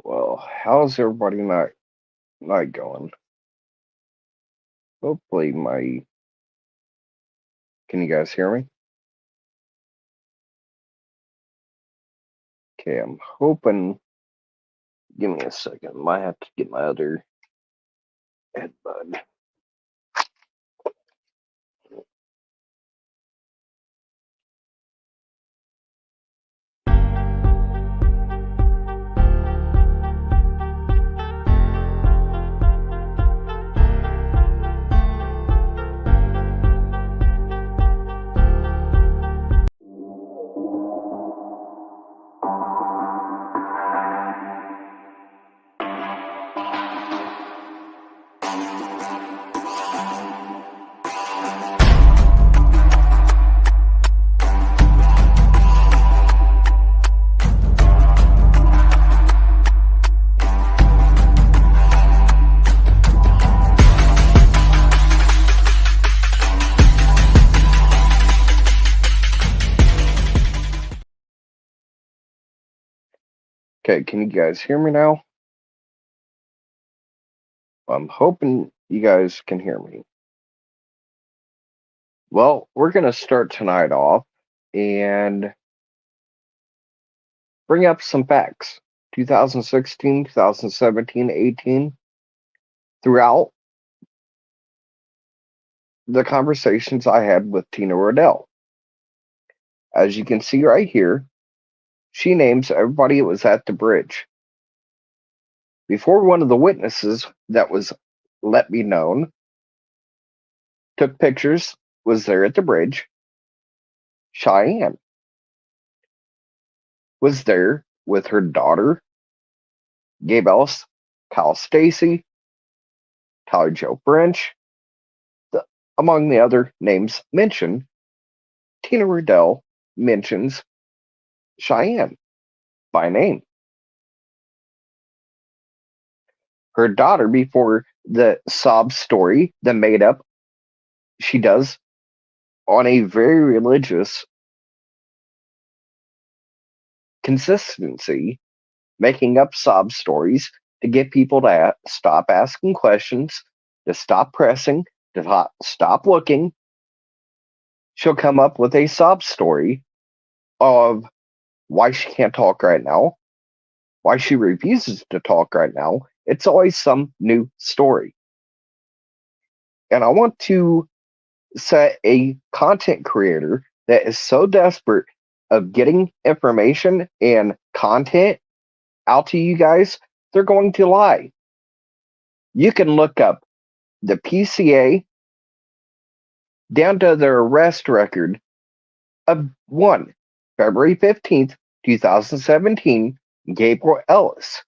Well, how's everybody night going? Hopefully my can you guys hear me? Okay, I'm hoping give me a second. Might have to get my other headbud. Okay, can you guys hear me now? I'm hoping you guys can hear me. Well, we're gonna start tonight off and bring up some facts. 2016, 2017, 18, throughout the conversations I had with Tina Rodell. As you can see right here, she names everybody that was at the bridge. Before one of the witnesses that was let me known took pictures, was there at the bridge, Cheyenne was there with her daughter, Gabe Ellis, Kyle Stacy, Tyler Joe French, among the other names mentioned. Tina Riddell mentions Cheyenne by name. her daughter before the sob story, the made up she does on a very religious consistency, making up sob stories to get people to stop asking questions, to stop pressing, to stop looking. She'll come up with a sob story of why she can't talk right now, why she refuses to talk right now. It's always some new story. And I want to set a content creator that is so desperate of getting information and content out to you guys, they're going to lie. You can look up the PCA down to their arrest record of one February 15th, 2017, Gabriel Ellis.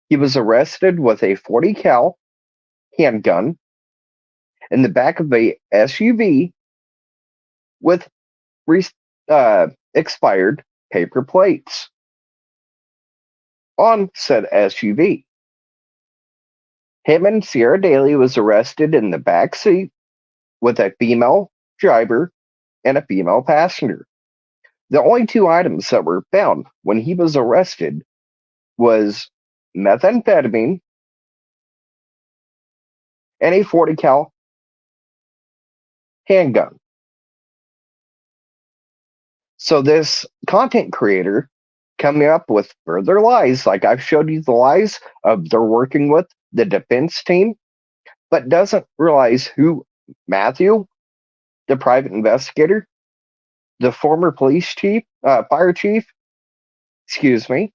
He was arrested with a 40 cal handgun in the back of a SUV with expired paper plates on said SUV. Him and Sierra Daly was arrested in the back seat with a female driver and a female passenger. The only two items that were found when he was arrested was methamphetamine and a 40 cal handgun. So this content creator coming up with further lies, like I've showed you the lies of they're working with the defense team, but doesn't realize who Matthew, the private investigator, the former police chief, fire chief, excuse me,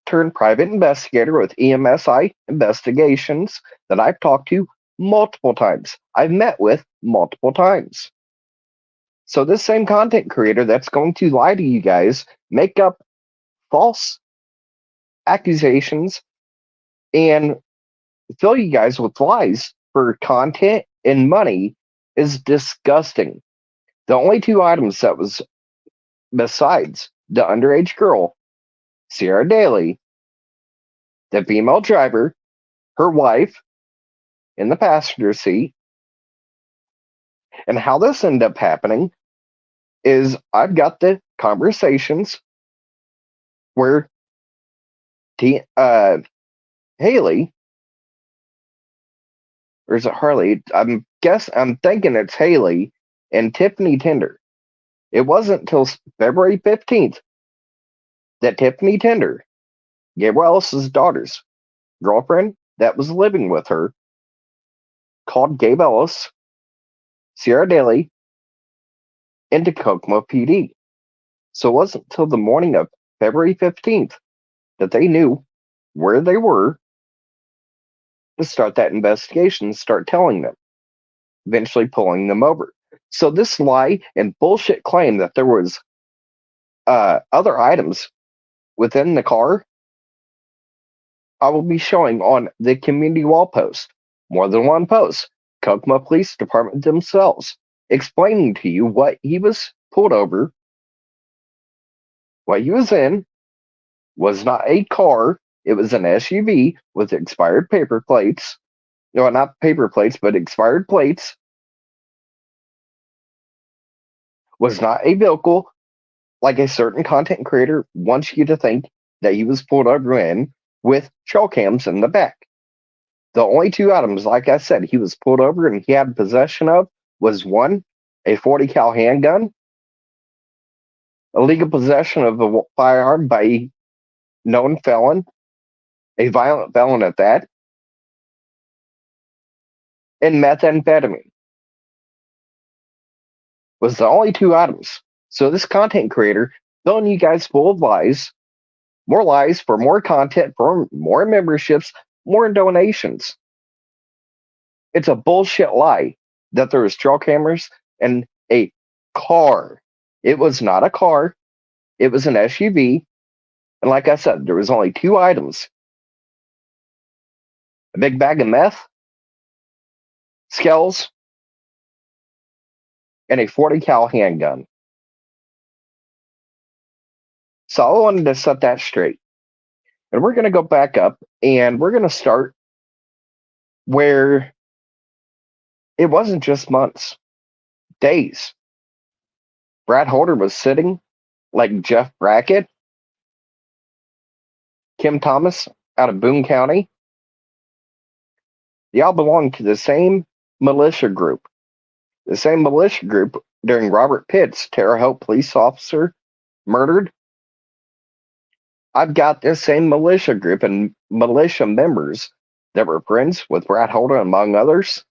turned private investigator with EMSI investigations that I've talked to multiple times. I've met with multiple times. So this same content creator that's going to lie to you guys, make up false accusations, and fill you guys with lies for content and money is disgusting. The only two items that was besides the underage girl, Sierra Daly, the female driver, her wife in the passenger seat, and how this ended up happening is I've got the conversations where Haley, or is it Harley? I'm thinking it's Haley and Tiffany Tinder. It wasn't until February 15th that Tiffany Tinder, Gabriel Ellis's daughter's girlfriend that was living with her, called Gabe Ellis, Sierra Daly, into Kokomo PD. So it wasn't until the morning of February 15th that they knew where they were to start that investigation, start telling them, eventually pulling them over. So this lie and bullshit claim that there was other items within the car, I will be showing on the community wall post, more than one post, Kokomo Police Department themselves, explaining to you what he was pulled over, what he was in, was not a car, it was an SUV with expired paper plates. No, not paper plates, but expired plates. Was not a vehicle like a certain content creator wants you to think that he was pulled over in with trail cams in the back. The only two items, like I said, he was pulled over and he had possession of was one, a 40 cal handgun, illegal possession of a firearm by a known felon, a violent felon at that, and methamphetamine was the only two items. So this content creator filling you guys full of lies for more content, for more memberships, more donations. It's a bullshit lie that there was trail cameras and a car. It was not a car. It was an SUV. And like I said, there was only two items. A big bag of meth, skells, and a 40 cal handgun. So I wanted to set that straight. And we're going to go back up and we're going to start where it wasn't just months, days. Brad Holder was sitting like Jeff Brackett, Kim Thomas out of Boone County. They all belonged to the same militia group. The same militia group during Robert Pitt's Terre Haute police officer murdered. I've got this same militia group and militia members that were friends with Brad Holder, among others,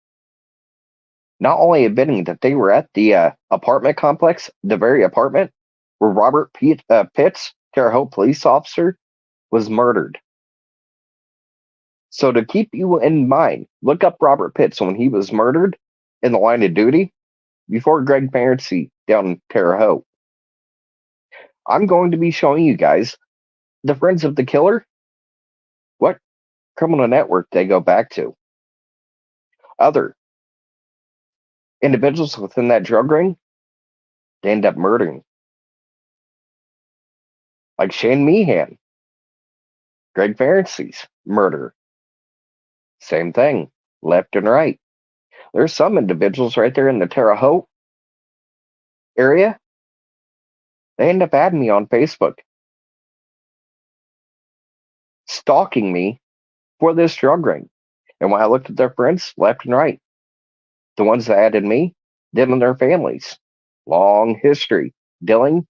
not only admitting that they were at the apartment complex, the very apartment where Robert Pitt's Terre Haute police officer was murdered. So to keep you in mind, look up Robert Pitts when he was murdered in the line of duty before Greg Barency down in Terre Haute. I'm going to be showing you guys the friends of the killer, what criminal network they go back to. Other individuals within that drug ring, they end up murdering. Like Shane Meehan, Greg Barency's murder. Same thing, left and right. There's some individuals right there in the Terre Haute area. They end up adding me on Facebook, stalking me for this drug ring. And when I looked at their friends, left and right, the ones that added me, them and their families. Long history dealing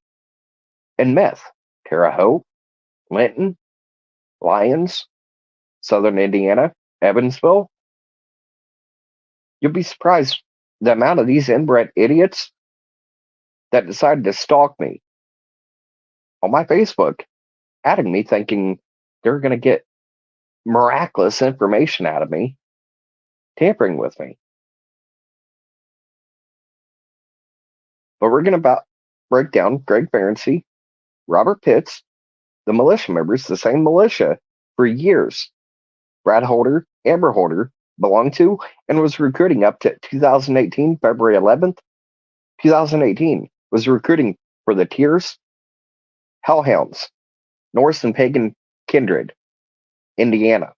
in meth. Terre Haute, Linton, Lyons, Southern Indiana, Evansville. You'll be surprised the amount of these inbred idiots that decided to stalk me on my Facebook, adding me thinking they're going to get miraculous information out of me, tampering with me. But we're going to break down Greg Barency, Robert Pitts, the militia members, the same militia for years. Brad Holder, Amber Holder belonged to and was recruiting up to 2018, February 11th. 2018 was recruiting for the Tears, Hellhounds, Norse and Pagan Kindred, Indiana.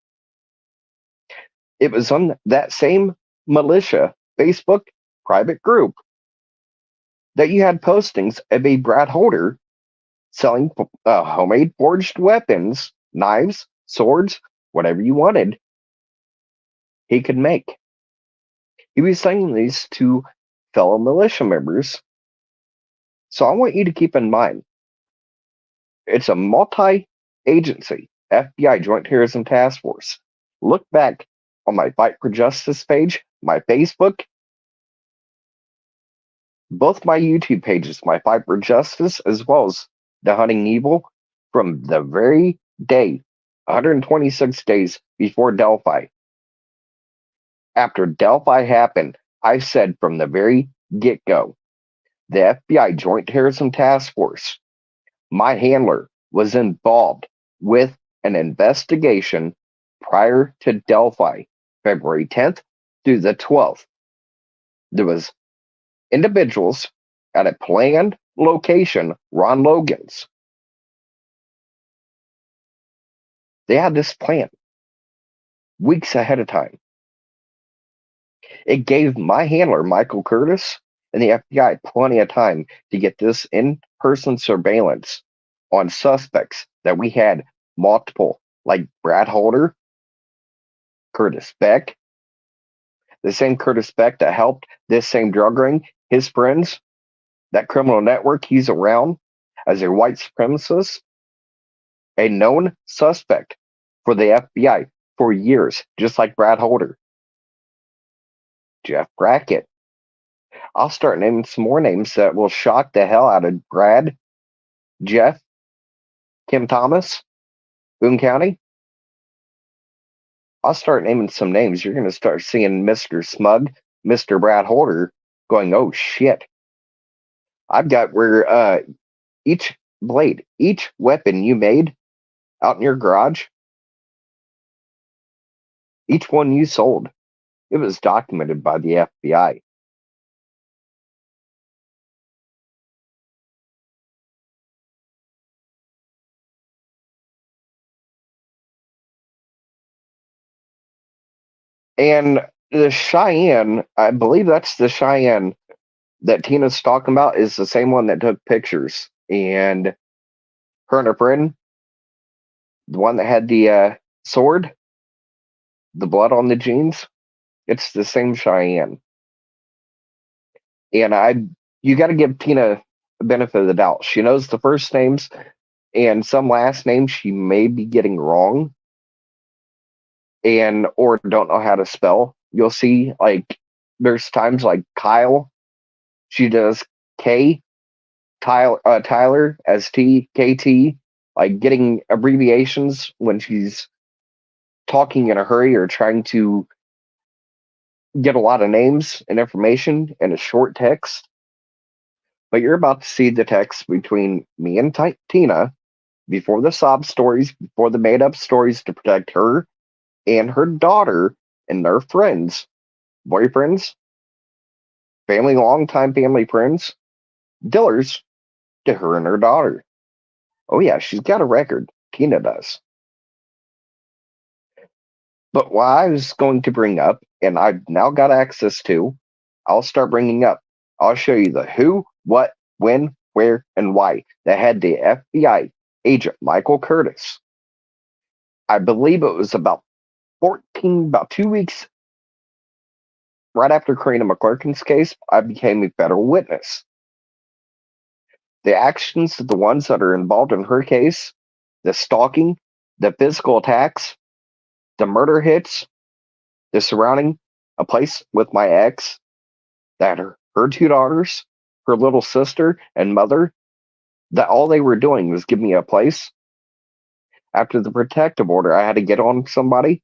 It was on that same militia Facebook private group that you had postings of a Brad Holder selling homemade forged weapons, knives, swords, whatever you wanted, he could make. He was selling these to fellow militia members. So I want you to keep in mind, it's a multi-agency FBI Joint Terrorism Task Force. Look back on my Fight for Justice page, my Facebook, both my YouTube pages, my Fight for Justice, as well as the Hunting Evil, from the very day, 126 days before Delphi. After Delphi happened, I said from the very get-go, the FBI Joint Terrorism Task Force, my handler, was involved with an investigation prior to Delphi, February 10th through the 12th. There was individuals at a planned location, Ron Logan's. They had this plan weeks ahead of time. It gave my handler, Michael Curtis, and the FBI plenty of time to get this in-person surveillance on suspects that we had multiple, like Brad Holder, Curtis Beck, the same Curtis Beck that helped this same drug ring, his friends, that criminal network he's around as a white supremacist, a known suspect for the FBI for years, just like Brad Holder. Jeff Brackett. I'll start naming some more names that will shock the hell out of Brad, Jeff, Kim Thomas, Boone County. I'll start naming some names. You're going to start seeing Mr. Smug, Mr. Brad Holder going, oh shit. I've got where each blade, each weapon you made out in your garage, each one you sold, it was documented by the FBI. And the Cheyenne, I believe that's the Cheyenne that Tina's talking about, is the same one that took pictures. And her and her friend, the one that had the sword, the blood on the jeans, it's the same Cheyenne. And you got to give Tina the benefit of the doubt. She knows the first names and some last names she may be getting wrong and or don't know how to spell. You'll see like there's times like Kyle, she does K, Tyler as TKT, like getting abbreviations when she's talking in a hurry or trying to get a lot of names and information in a short text. But you're about to see the text between me and Tina before the sob stories, before the made up stories to protect her and her daughter and their friends, boyfriends, family, longtime family friends, dillers to her and her daughter. Oh, yeah, she's got a record. Tina does. But what I was going to bring up, and I've now got access to, I'll start bringing up. I'll show you the who, what, when, where, and why that had the FBI agent Michael Curtis. I believe it was about 2 weeks right after Karina McClurkin's case, I became a federal witness. The actions of the ones that are involved in her case, the stalking, the physical attacks, the murder hits, the surrounding a place with my ex, that her two daughters, her little sister and mother, that all they were doing was give me a place. After the protective order, I had to get on somebody,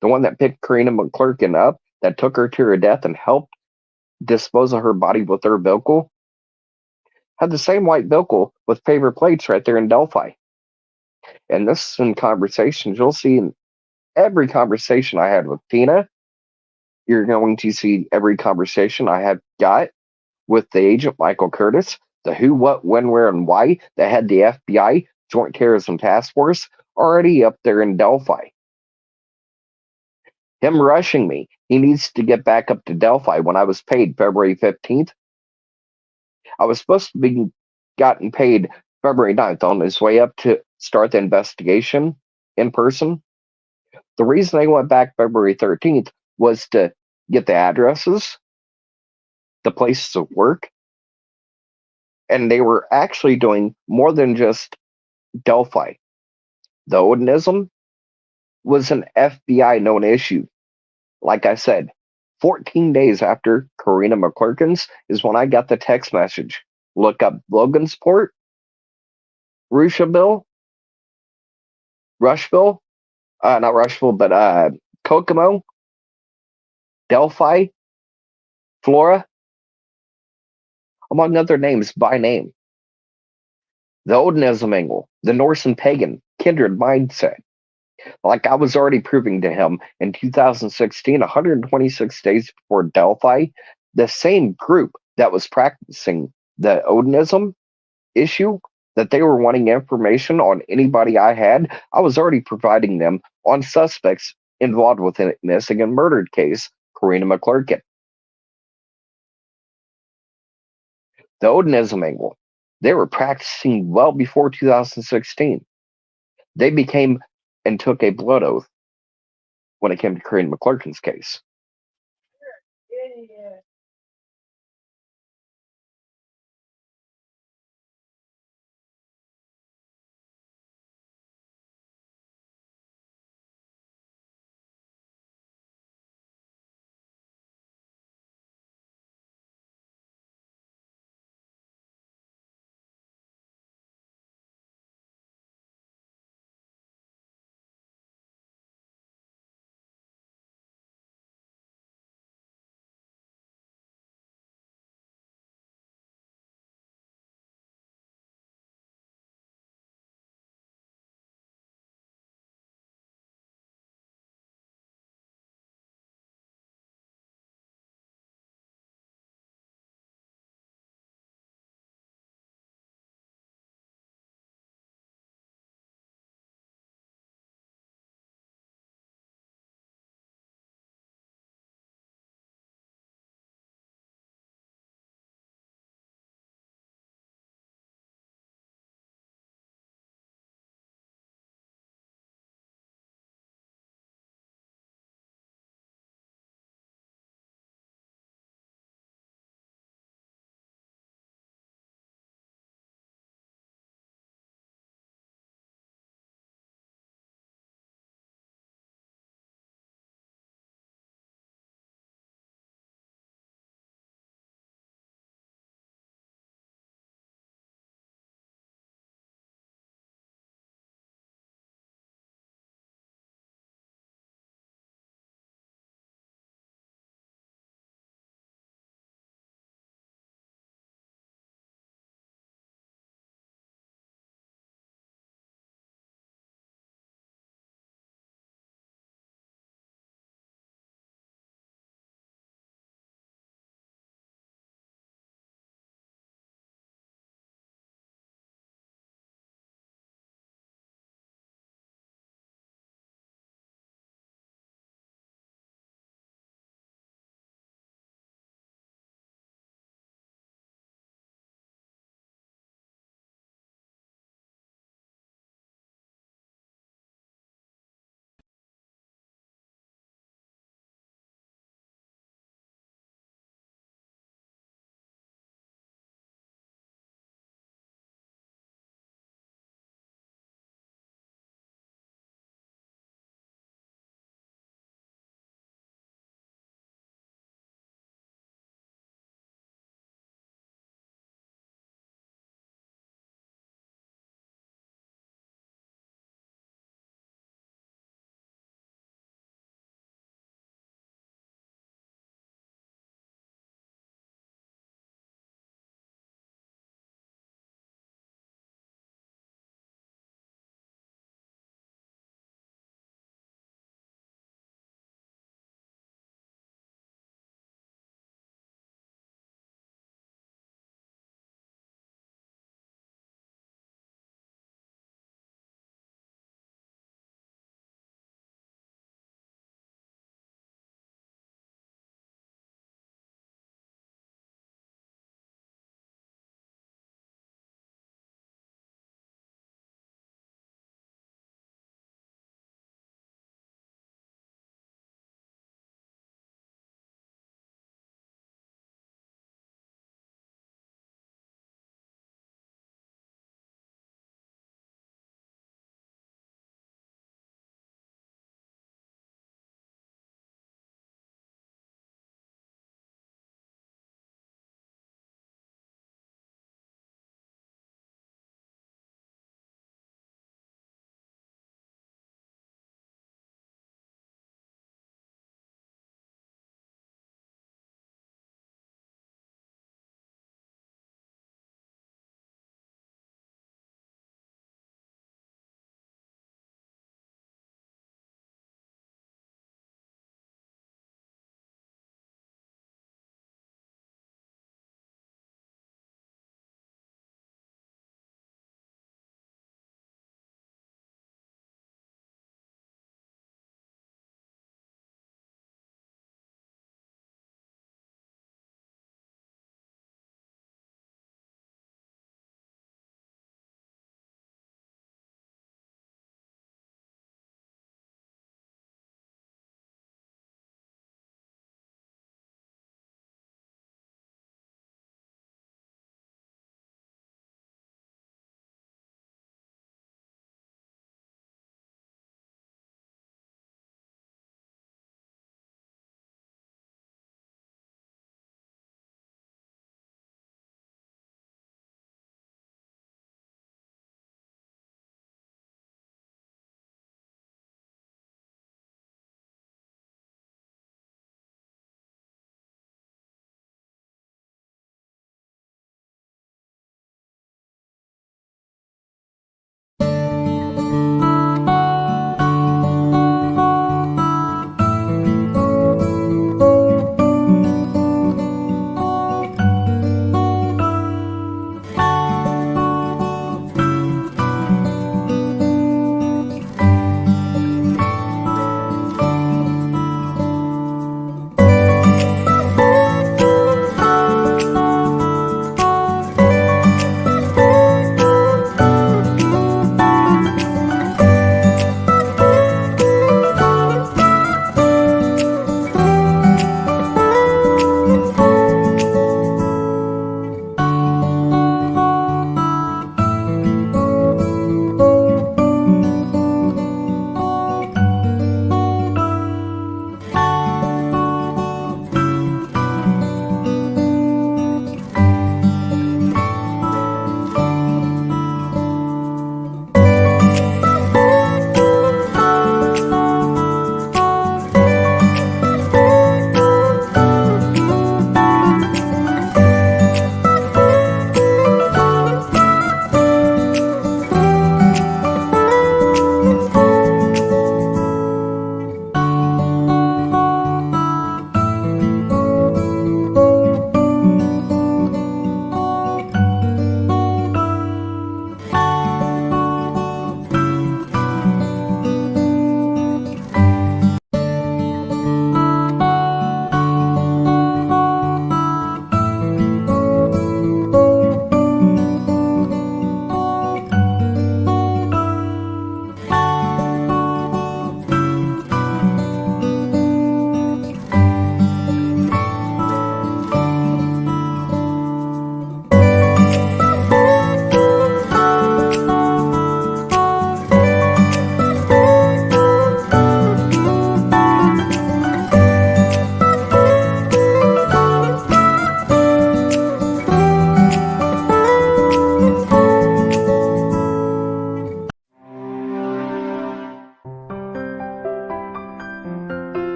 the one that picked Karina McClurkin up, that took her to her death and helped dispose of her body with her vehicle, had the same white vehicle with paper plates right there in Delphi. And this in conversations, you'll see in every conversation I had with Tina, you're going to see every conversation I have got with the agent Michael Curtis, the who, what, when, where, and why that had the FBI, Joint Terrorism Task Force, already up there in Delphi. Him rushing me. He needs to get back up to Delphi when I was paid February 15th. I was supposed to be gotten paid February 9th on his way up to start the investigation in person. The reason I went back February 13th was to get the addresses, the places of work, and they were actually doing more than just Delphi. The Odinism was an FBI known issue. Like I said, 14 days after Karina McClurkin's is when I got the text message. Look up Logansport, Rushaville, Rushville, not Rushville, but Kokomo, Delphi, Flora, among other names by name. The Odinism angle, the Norse and pagan kindred mindset. Like I was already proving to him in 2016, 126 days before Delphi, the same group that was practicing the Odinism issue, that they were wanting information on anybody I had, I was already providing them on suspects involved with a missing and murdered case, Karina McClurkin. The Odinism angle, they were practicing well before 2016. They became and took a blood oath when it came to Karina McClurkin's case.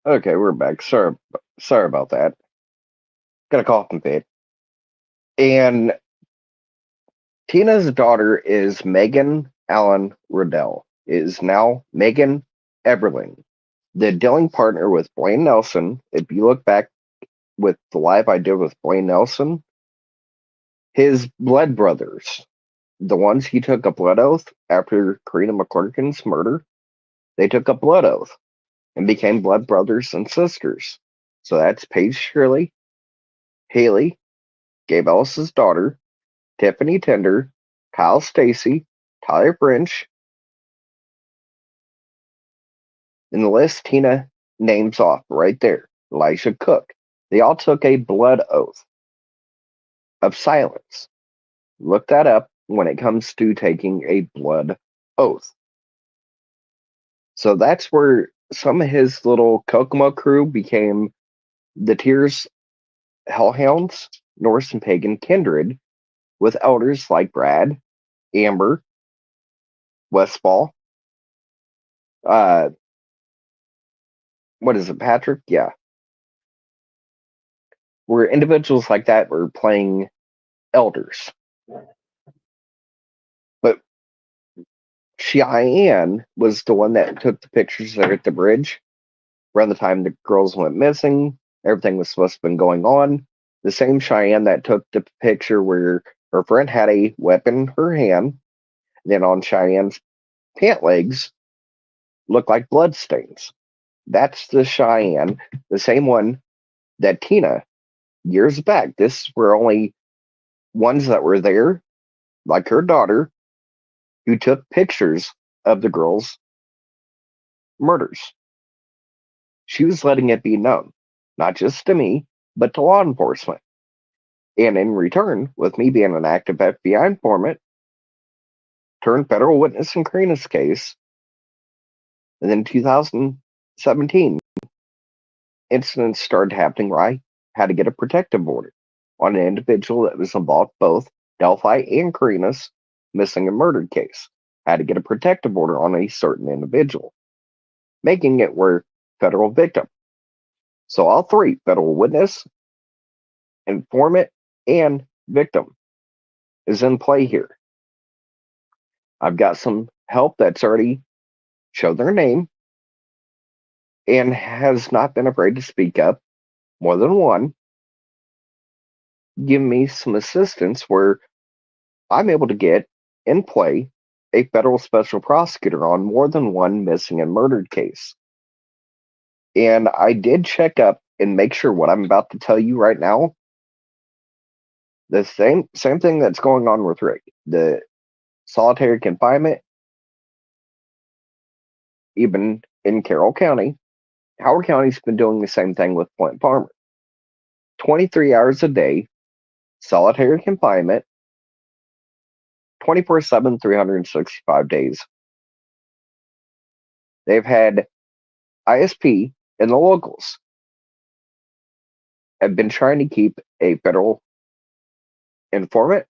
Okay, we're back. Sorry about that. Got a coughing fit. And Tina's daughter is Megan Allen Rodell. Is now Megan Eberling, the dealing partner with Blaine Nelson. If you look back with the live I did with Blaine Nelson, his blood brothers, the ones he took a blood oath after Karina McClurkin's murder, they took a blood oath and became blood brothers and sisters. So that's Paige Shirley, Haley, Gabe Ellis's daughter, Tiffany Tinder, Kyle Stacy, Tyler Brinch, and the list Tina names off right there. Elijah Cook. They all took a blood oath of silence. Look that up when it comes to taking a blood oath. So that's where some of his little Kokomo crew became the Tears Hellhounds, Norse and Pagan Kindred, with elders like Brad, Amber, Westfall, uh, what is it, Patrick? Yeah. Where individuals like that were playing elders. But Cheyenne was the one that took the pictures there at the bridge. Around the time the girls went missing, everything was supposed to have been going on. The same Cheyenne that took the picture where her friend had a weapon in her hand, then on Cheyenne's pant legs looked like blood stains. That's the Cheyenne, the same one that Tina, years back, this were only ones that were there, like her daughter, who took pictures of the girls' murders. She was letting it be known, not just to me, but to law enforcement. And in return, with me being an active FBI informant, turned federal witness in Karina's case, and then 2017, incidents started happening where I had to get a protective order on an individual that was involved both Delphi and Karina's missing and murdered case. I had to get a protective order on a certain individual, making it where federal victim. So all three, federal witness, informant, and victim, is in play here. I've got some help that's already showed their name and has not been afraid to speak up, more than one, give me some assistance where I'm able to get in play a federal special prosecutor on more than one missing and murdered case. And I did check up and make sure what I'm about to tell you right now, the same thing that's going on with Rick, the solitary confinement, even in Carroll County. Howard County's been doing the same thing with Flint Farmer. 23 hours a day, solitary confinement, 24/7, 365 days. They've had ISP and the locals have been trying to keep a federal informant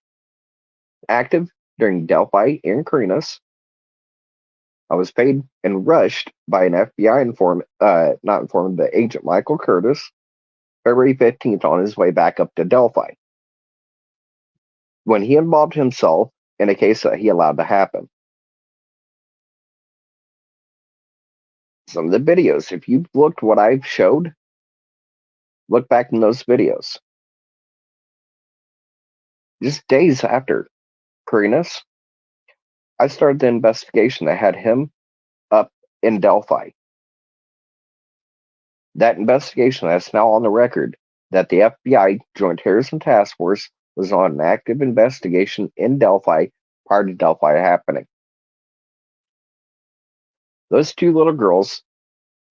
active during Delphi and Karina's. I was paid and rushed by an FBI informant, not informant, but Agent Michael Curtis, February 15th on his way back up to Delphi, when he involved himself in a case that he allowed to happen. Some of the videos, if you've looked what I've showed, look back in those videos. Just days after Karina's, I started the investigation that had him up in Delphi. That investigation that's now on the record that the FBI Joint Terrorism Task Force was on an active investigation in Delphi prior to Delphi happening. Those two little girls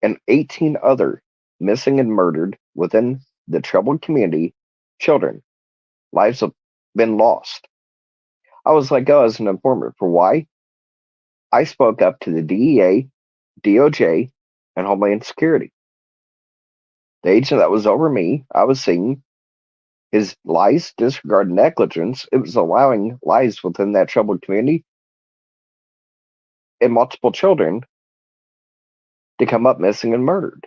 and 18 other missing and murdered within the troubled community, children, lives have been lost. I was let go as an informant for why? I spoke up to the DEA, DOJ, and Homeland Security. The agent that was over me, I was seeing his lies, disregard, negligence. It was allowing lies within that troubled community and multiple children to come up missing and murdered.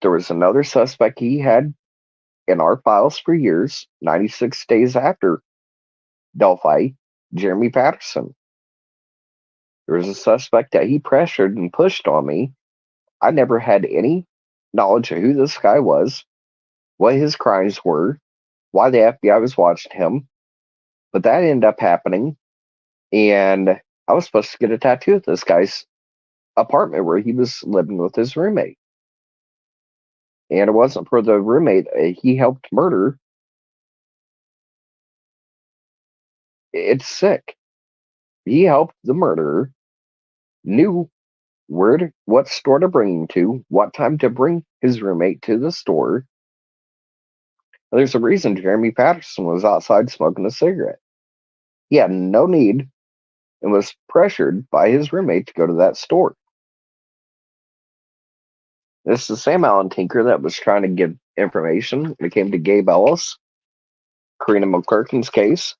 There was another suspect he had in our files for years, 96 days after Delphi, Jeremy Patterson. There was a suspect that he pressured and pushed on me. I never had any knowledge of who this guy was, what his crimes were, why the FBI was watching him, but that ended up happening, and I was supposed to get a tattoo at this guy's apartment where he was living with his roommate. And it wasn't for the roommate he helped murder. It's sick. He helped the murderer, knew what store to bring him to, what time to bring his roommate to the store. There's a reason Jeremy Patterson was outside smoking a cigarette. He had no need and was pressured by his roommate to go to that store. This is the same Alan Tinker that was trying to give information when it came to Gabe Ellis, Karina McClurkin's case.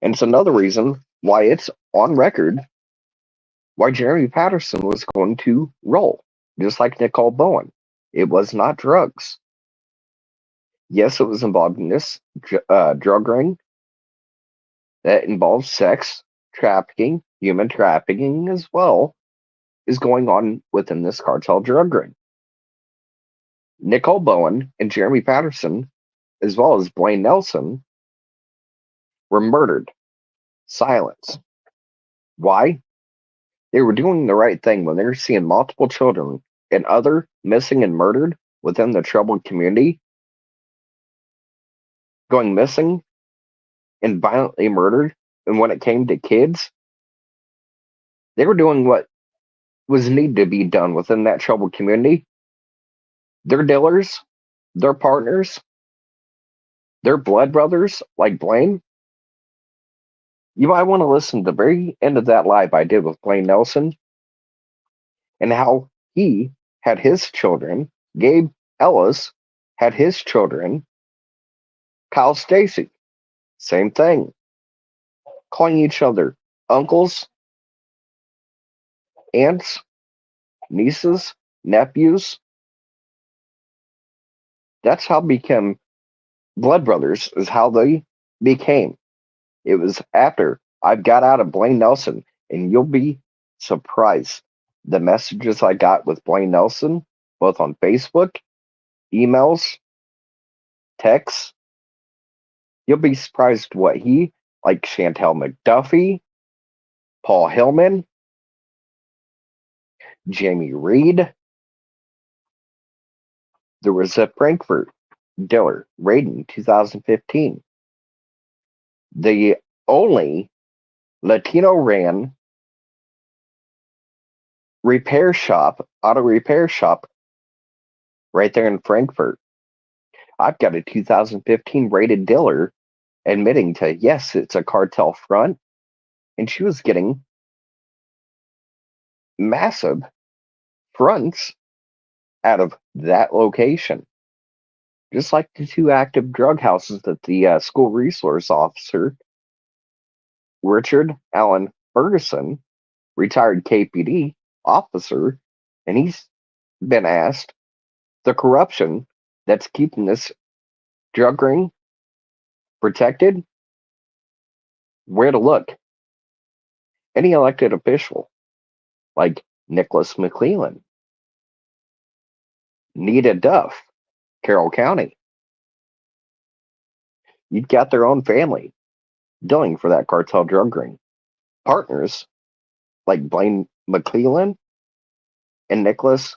And it's another reason why it's on record why Jeremy Patterson was going to roll, just like Nicole Bowen. It was not drugs. Yes, it was involved in this drug ring that involves sex, trafficking, human trafficking as well, is going on within this cartel drug ring. Nicole Bowen and Jeremy Patterson, as well as Blaine Nelson, were murdered. Silence. Why? They were doing the right thing when they were seeing multiple children and other missing and murdered within the troubled community going missing and violently murdered. And when it came to kids, they were doing what was needed to be done within that troubled community. Their dealers, their partners, their blood brothers, like Blaine. You might want to listen to the very end of that live I did with Blaine Nelson and how he had his children. Gabe Ellis had his children. Kyle Stacy, same thing. Calling each other uncles, aunts, nieces, nephews. That's how become blood brothers, is how they became. It was after I got out of Blaine Nelson, and you'll be surprised the messages I got with Blaine Nelson, both on Facebook, emails, texts. You'll be surprised what he, like Chantel McDuffie, Paul Hillman, Jamie Reed. There was a Frankfurt dealer raid in 2015. The only Latino ran auto repair shop right there in Frankfurt. I've got a 2015 rated dealer admitting to, yes, it's a cartel front, and she was getting massive fronts out of that location. Just like the two active drug houses that the school resource officer, Richard Allen Ferguson, retired KPD officer, and he's been asked the corruption that's keeping this drug ring protected, where to look. Any elected official, like Nicholas McClellan, Nita Duff, Carroll County, you've got their own family dealing for that cartel drug ring. Partners like Blaine McClellan and Nicholas,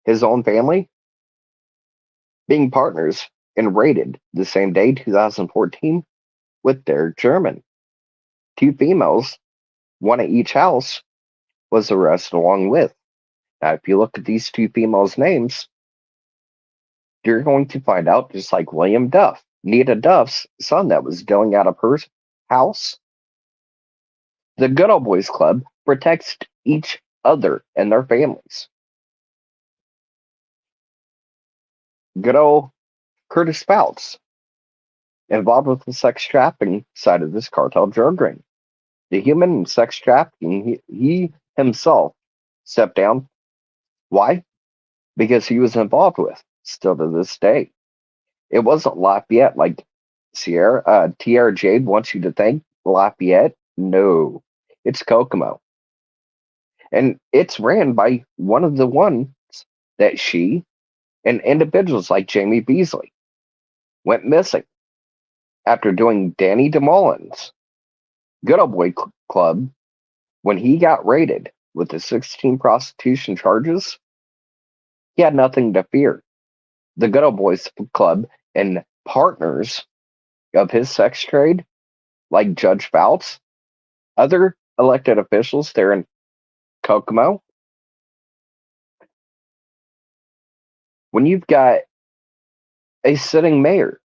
his own family, being partners and raided the same day, 2014, with Derek German. Two females, one at each house, was arrested along with. Now, if you look at these two females' names, you're going to find out, just like William Duff, Nita Duff's son that was dealing out of her house. The Good Old Boys Club protects each other and their families. Good old Curtis Spouts, involved with the sex trafficking side of this cartel drug ring. The human and sex trafficking, he himself stepped down. Why? because he was involved with, still to this day. It wasn't Lafayette like Tierra Jade wants you to think. Lafayette? No. It's Kokomo. And it's ran by one of the ones that she and individuals like Jamie Beasley went missing after doing Danny DeMullins' Good Old Boy Club when he got raided with the 16 prostitution charges. He had nothing to fear. The Good Old Boys Club and partners of his sex trade, like Judge Fouts, other elected officials there in Kokomo, when you've got a sitting mayor,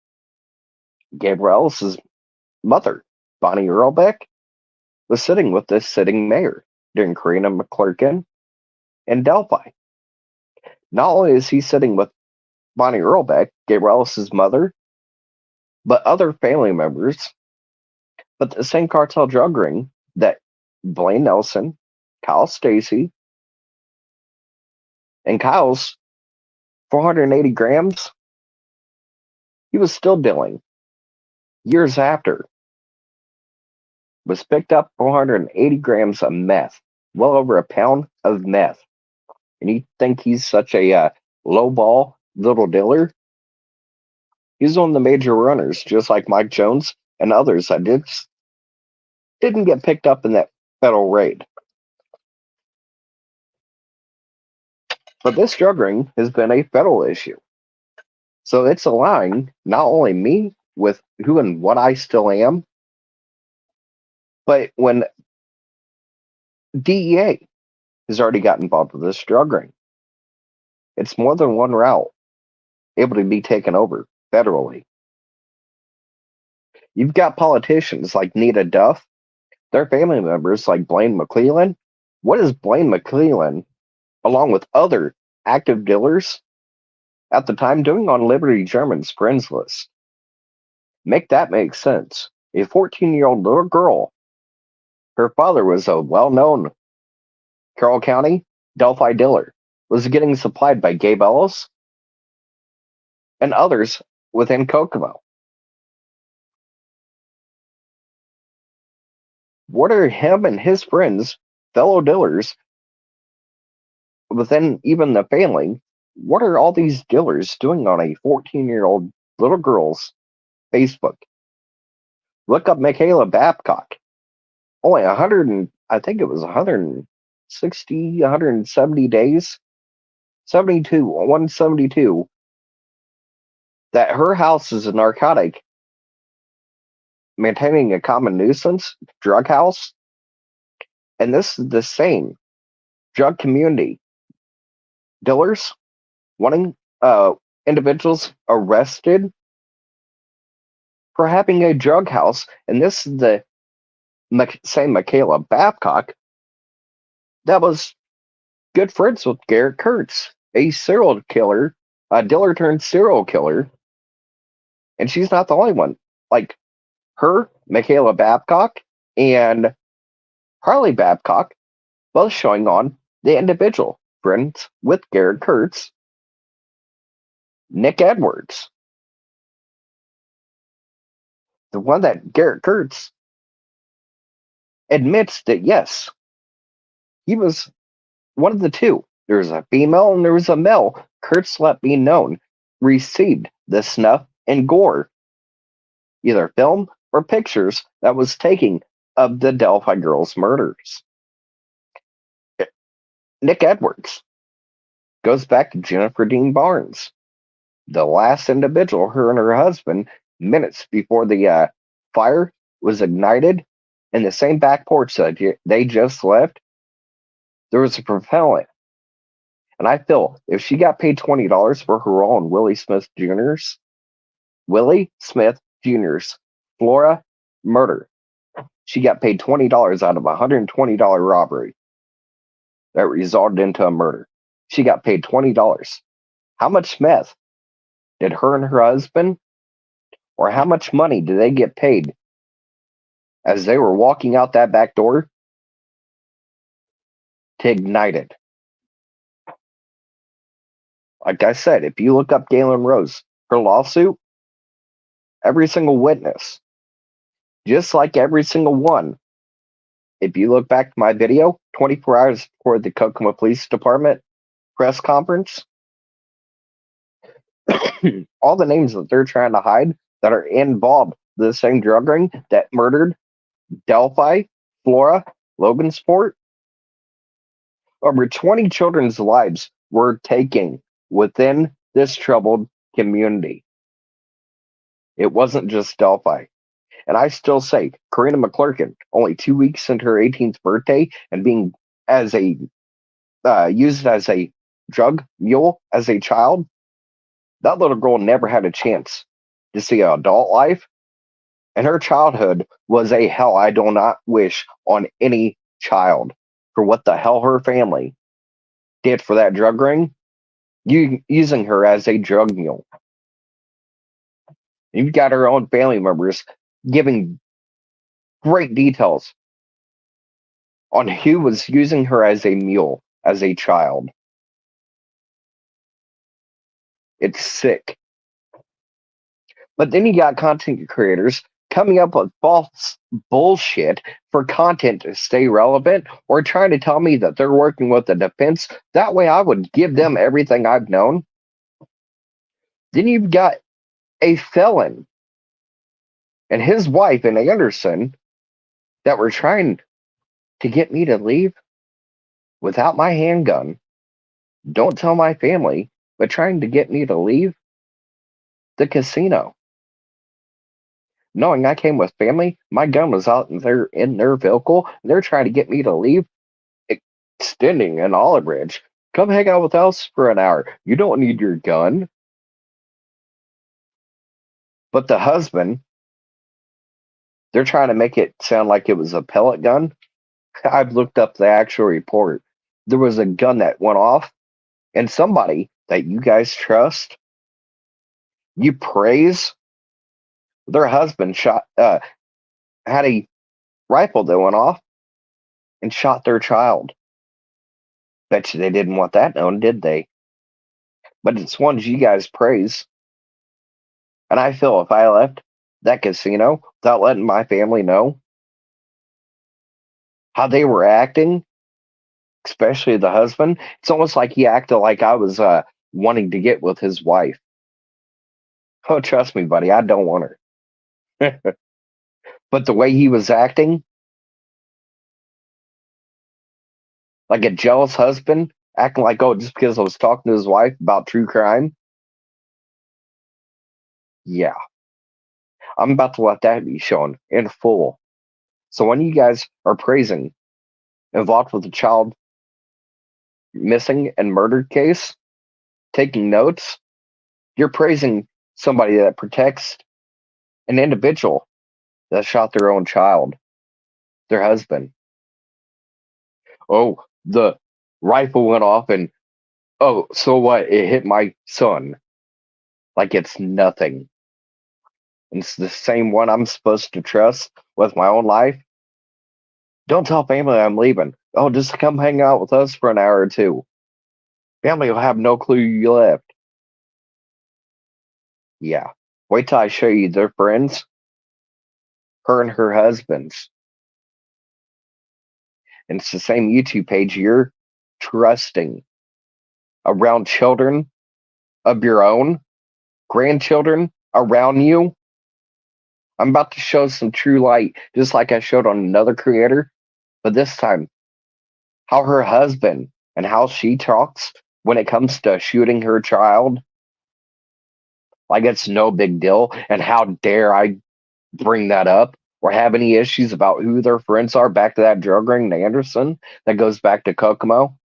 Gabrielle's mother, Bonnie Earlbeck, was sitting with this sitting mayor during Karina McClurkin in Delphi. Not only is he sitting with Bonnie Earlbeck, Gabrielle's mother, but other family members, but the same cartel drug ring that Blaine Nelson, Kyle Stacy, and Kyle's 480 grams, he was still dealing years after, was picked up 480 grams of meth, well over a pound of meth. And you think he's such a low-ball little dealer? He's one of the major runners, just like Mike Jones and others that didn't get picked up in that federal raid. But this drug ring has been a federal issue. So it's aligning not only me with who and what I still am, but when DEA has already got involved with this drug ring, it's more than one route able to be taken over federally. You've got politicians like Nita Duff, their family members like Blaine McClellan. What is Blaine McClellan, along with other active dealers at the time, doing on Liberty German's friends list? Make that make sense. A 14-year-old little girl, her father was a well-known Carroll County Delphi dealer, was getting supplied by Gabe Ellis and others within Kokomo. What are him and his friends, fellow dealers, within even the family, what are all these dealers doing on a 14-year-old little girl's Facebook? Look up Michaela Babcock. Only 100 and I think it was 160, 170 days, 72, 172, that her house is a narcotic, maintaining a common nuisance, drug house. And this is the same drug community dealers wanting individuals arrested for having a drug house. And this is the same Michaela Babcock that was good friends with Garrett Kurtz, a serial killer, a dealer turned serial killer. And she's not the only one. Like her, Michaela Babcock, and Harley Babcock, both showing on the individual friends with Garrett Kurtz, Nick Edwards, the one that Garrett Kurtz admits that yes, he was one of the two. There was a female and there was a male. Kurtz let be known received the snuff and gore, either film or pictures that was taken of the Delphi girls' murders. Nick Edwards goes back to Jennifer Dean Barnes, the last individual, her and her husband, minutes before the fire was ignited in the same back porch that they just left. There was a propellant. And I feel if she got paid $20 for her role in Willie Smith Jr.'s Flora murder, she got paid $20 out of a $120 robbery that resulted into a murder. She got paid $20. How much meth did her and her husband, or how much money did they get paid as they were walking out that back door to ignite it? Like I said, if you look up Galen Rose, her lawsuit, every single witness, just like every single one. If you look back to my video, 24 hours before the Kokomo Police Department press conference, all the names that they're trying to hide that are involved in the same drug ring that murdered Delphi, Flora, Logansport, over 20 children's lives were taken within this troubled community. It wasn't just Delphi. And I still say, Karina McClurkin, only 2 weeks into her 18th birthday and being as a used as a drug mule as a child, that little girl never had a chance to see an adult life. And her childhood was a hell I do not wish on any child for what the hell her family did for that drug ring, using her as a drug mule. You've got her own family members giving great details on who was using her as a mule as a child. It's sick. But then you got content creators coming up with false bullshit for content to stay relevant or trying to tell me that they're working with the defense. That way I would give them everything I've known. Then you've got a felon and his wife and Anderson that were trying to get me to leave without my handgun. Don't tell my family, but trying to get me to leave the casino. Knowing I came with family, my gun was out in their vehicle, and they're trying to get me to leave, extending an olive branch. Come hang out with us for an hour. You don't need your gun. But the husband, they're trying to make it sound like it was a pellet gun. I've looked up the actual report. There was a gun that went off, and somebody that you guys trust, you praise, their husband had a rifle that went off and shot their child. Bet you they didn't want that known, did they? But it's ones you guys praise. And I feel if I left that casino without letting my family know how they were acting, especially the husband, it's almost like he acted like I was wanting to get with his wife. Oh, trust me, buddy, I don't want her. But the way he was acting, like a jealous husband, acting like, oh, just because I was talking to his wife about true crime, yeah, I'm about to let that be shown in full. So when you guys are praising involved with a child missing and murdered case, taking notes, you're praising somebody that protects an individual that shot their own child, their husband. Oh, the rifle went off and oh, so what? It hit my son. Like it's nothing. It's the same one I'm supposed to trust with my own life. Don't tell family I'm leaving. Oh, just come hang out with us for an hour or two. Family will have no clue you left. Yeah. Wait till I show you their friends, her and her husbands. And it's the same YouTube page you're trusting around children of your own, grandchildren around you. I'm about to show some true light, just like I showed on another creator, but this time, how her husband and how she talks when it comes to shooting her child, like it's no big deal. And how dare I bring that up or have any issues about who their friends are back to that drug ring in Anderson that goes back to Kokomo?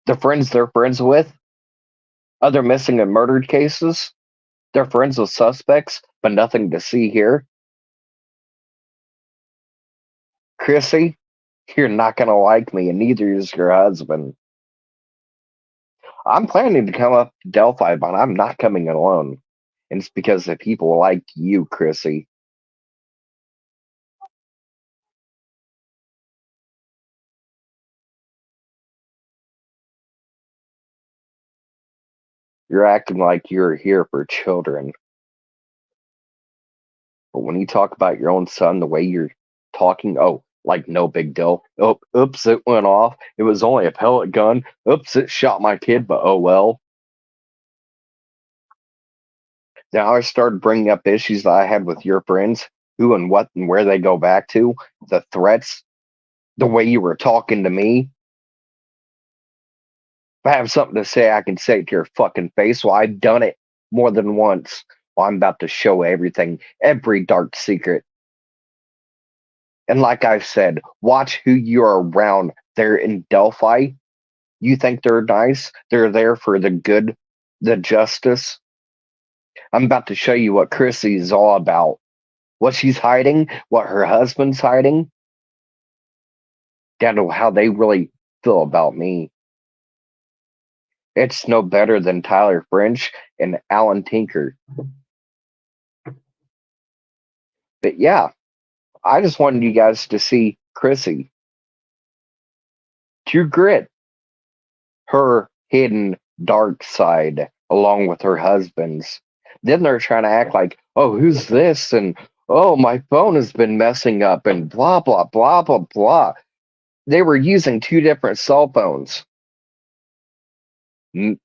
The friends they're friends with, other missing and murdered cases, they're friends with suspects, but nothing to see here. Chrissy, you're not going to like me, and neither is your husband. I'm planning to come up to Delphi, but I'm not coming alone. And it's because of people like you, Chrissy. You're acting like you're here for children. But when you talk about your own son, the way you're talking, oh, like no big deal. Oh, oops, it went off. It was only a pellet gun. Oops, it shot my kid, but oh well. Now I started bringing up issues that I had with your friends, who and what and where they go back to, the threats, the way you were talking to me. If I have something to say, I can say it to your fucking face. Well, I've done it more than once. Well, I'm about to show everything, every dark secret. And like I've said, watch who you're around there in Delphi. You think they're nice? They're there for the good, the justice. I'm about to show you what Chrissy is all about. What she's hiding, what her husband's hiding, down to how they really feel about me. It's no better than Tyler French and Alan Tinker. But yeah, I just wanted you guys to see Chrissy. True Grit, her hidden dark side, along with her husband's. Then they're trying to act like, oh, who's this? And oh, my phone has been messing up and blah, blah, blah, blah, blah. They were using two different cell phones,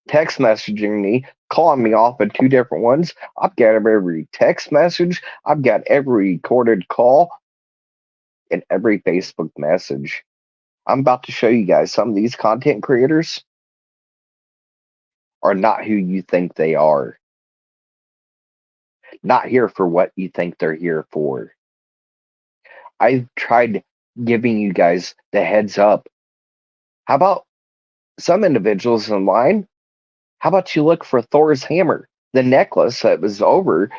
text messaging me, calling me off of two different ones. I've got every text message, I've got every recorded call, and every Facebook message. I'm about to show you guys some of these content creators are not who you think they are. Not here for what you think they're here for. I've tried giving you guys the heads up. How about some individuals in line? How about you look for Thor's hammer, the necklace that was over,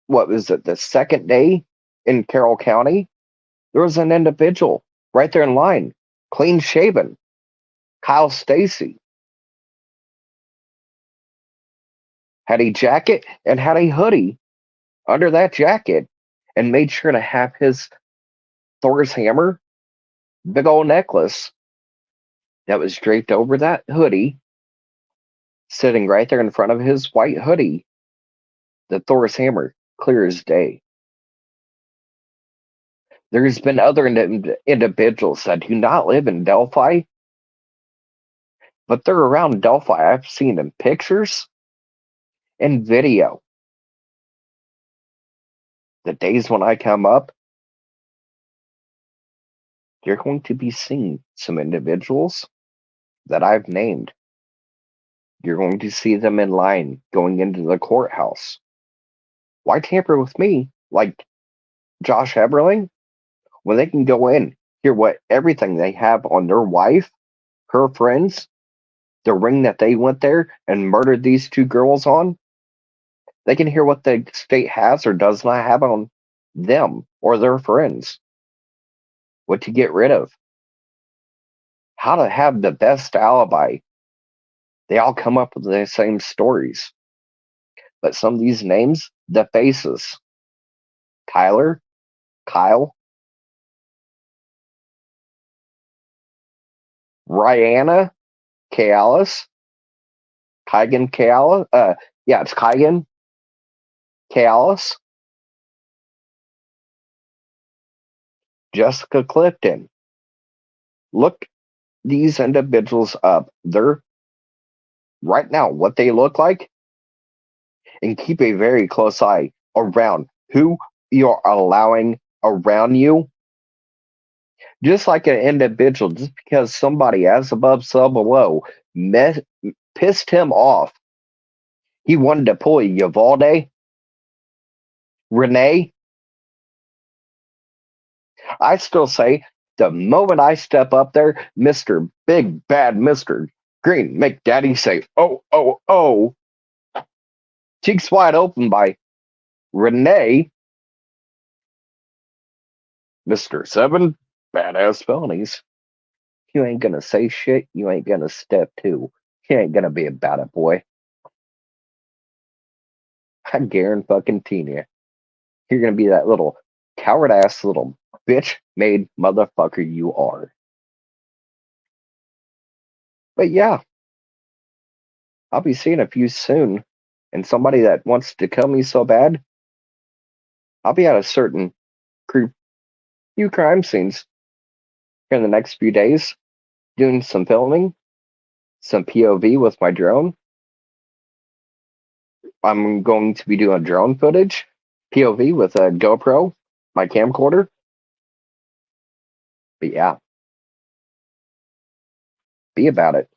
what was it, the second day in Carroll County? There was an individual right there in line, clean shaven, Kyle Stacy, had a jacket and had a hoodie under that jacket and made sure to have his Thor's hammer, big old necklace that was draped over that hoodie, sitting right there in front of his white hoodie, the Thor's hammer, clear as day. There's been other individuals that do not live in Delphi, but they're around Delphi. I've seen in pictures and video. The days when I come up, you're going to be seeing some individuals that I've named. You're going to see them in line going into the courthouse. Why tamper with me like Josh Eberling when they can go in, hear what everything they have on their wife, her friends, the ring that they went there and murdered these two girls on? They can hear what the state has or does not have on them or their friends. What to get rid of. How to have the best alibi. They all come up with the same stories. But some of these names, the faces. Tyler, Kyle, Rihanna, Kalis, Kygan Kalis, yeah, it's Kygan Kalis, Jessica Clifton. Look these individuals up. They're right now what they look like, and keep a very close eye around who you're allowing around you. Just like an individual, just because somebody as above, so below pissed him off, he wanted to pull a Uvalde, Renee. I still say the moment I step up there, Mr. Big Bad Mr. Green, make daddy say, oh, oh, oh. Cheeks wide open by Renee, Mr. Seven Badass Felonies. You ain't gonna say shit, you ain't gonna step two. You ain't gonna be about it, boy. I guarantee you. You're gonna be that little coward ass little bitch made motherfucker you are. But yeah, I'll be seeing a few soon, and somebody that wants to kill me so bad, I'll be at a certain few crime scenes here in the next few days, doing some filming, some POV with my drone. I'm going to be doing drone footage, POV with a GoPro, my camcorder. But yeah, be about it.